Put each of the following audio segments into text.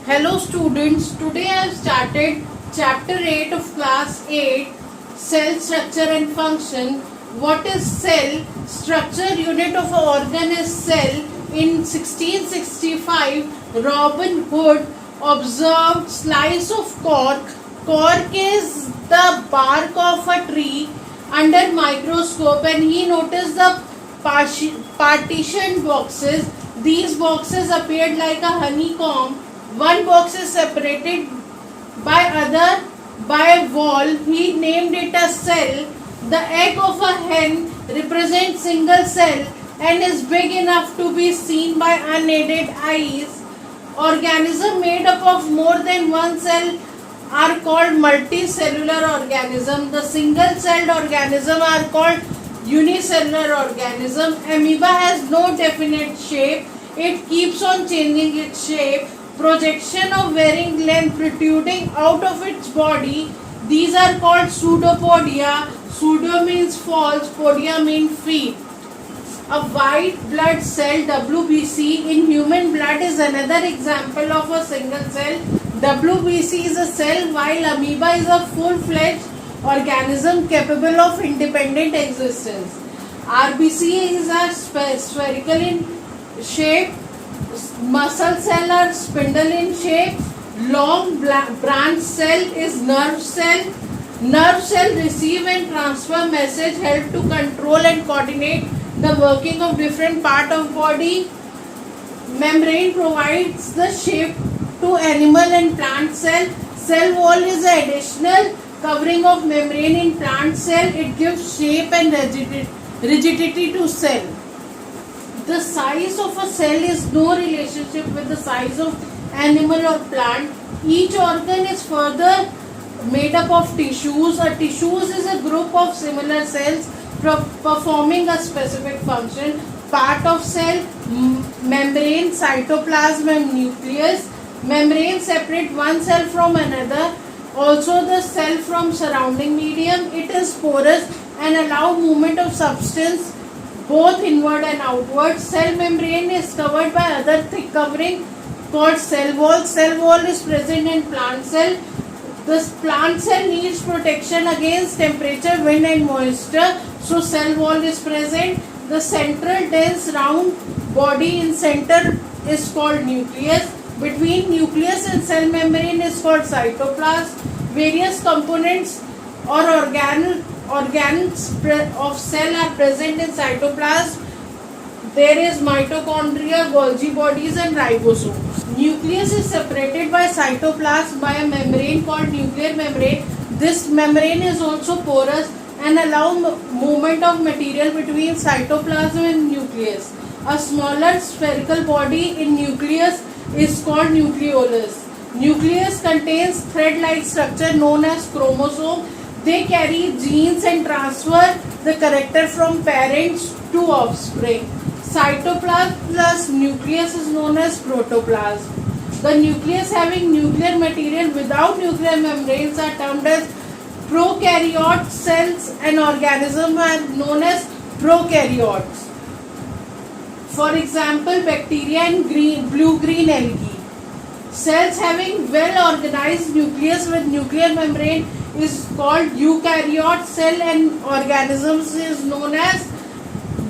Hello students, today I have started chapter 8 of class 8, cell structure and function. What is cell? Structure unit of an organ is cell. In 1665, Robin Hood observed slice of cork. Cork is the bark of a tree under microscope, and he noticed the partitioned boxes. These boxes appeared like a honeycomb. One box is separated by other by a wall. He named it a cell. The egg of a hen represents single cell and is big enough to be seen by unaided eyes. Organism made up of more than one cell are called multicellular organism. The single-celled organism are called unicellular organism. Amoeba has no definite shape. It keeps on changing its shape. Projection of varying length protruding out of its body. These are called pseudopodia. Pseudo means false, podia means feet. A white blood cell WBC in human blood is another example of a single cell. WBC is a cell while amoeba is a full-fledged organism capable of independent existence. RBC is a spherical in shape. Muscle cell are spindle in shape. Long branch cell is nerve cell. Nerve cell receive and transfer message, help to control and coordinate the working of different part of body. Membrane provides the shape to animal and plant cell. Cell wall is an additional covering of membrane in plant cell. It gives shape and rigidity to cell. The size of a cell is no relationship with the size of animal or plant. Each organ is further made up of tissues. A tissues is a group of similar cells performing a specific function. Part of cell, membrane, cytoplasm and nucleus. Membrane separate one cell from another. Also the cell from surrounding medium. It is porous and allow movement of substance both inward and outward. Cell membrane is covered by other thick covering called cell wall. Cell wall is present in plant cell. This plant cell needs protection against temperature, wind and moisture. So cell wall is present. The central dense round body in center is called nucleus. Between nucleus and cell membrane is called cytoplasm. Various components or organs of cell are present in cytoplasm. There is mitochondria, Golgi bodies and ribosomes. Nucleus is separated by cytoplasm by a membrane called nuclear membrane. This membrane is also porous and allow movement of material between cytoplasm and nucleus. A smaller spherical body in nucleus is called nucleolus. Nucleus contains thread-like structure known as chromosome. They carry genes and transfer the character from parents to offspring. Cytoplasm plus nucleus is known as protoplasm. The nucleus having nuclear material without nuclear membranes are termed as prokaryote. Cells and organisms are known as prokaryotes. For example, bacteria and blue-green algae. Cells having well-organized nucleus with nuclear membrane is called eukaryote. Cell and organisms is known as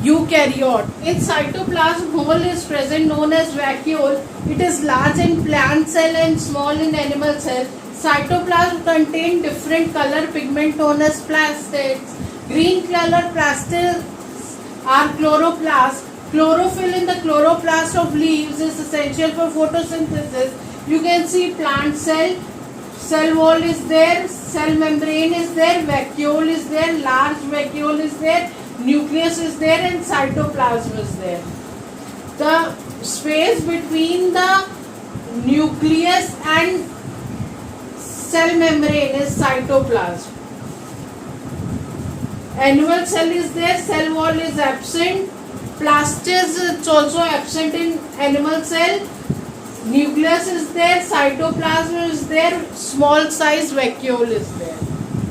eukaryote. In cytoplasm, hole is present known as vacuole. It is large in plant cell and small in animal cell. Cytoplasm contain different color pigment known as plastids. Green color plastids are chloroplasts. Chlorophyll in the chloroplast of leaves is essential for photosynthesis. You can see plant cell, cell wall is there, cell membrane is there, vacuole is there, large vacuole is there, nucleus is there and cytoplasm is there. The space between the nucleus and cell membrane is cytoplasm. Animal cell is there, cell wall is absent. Plastids is also absent in animal cell. Nucleus is there, cytoplasm is there, small size vacuole is there.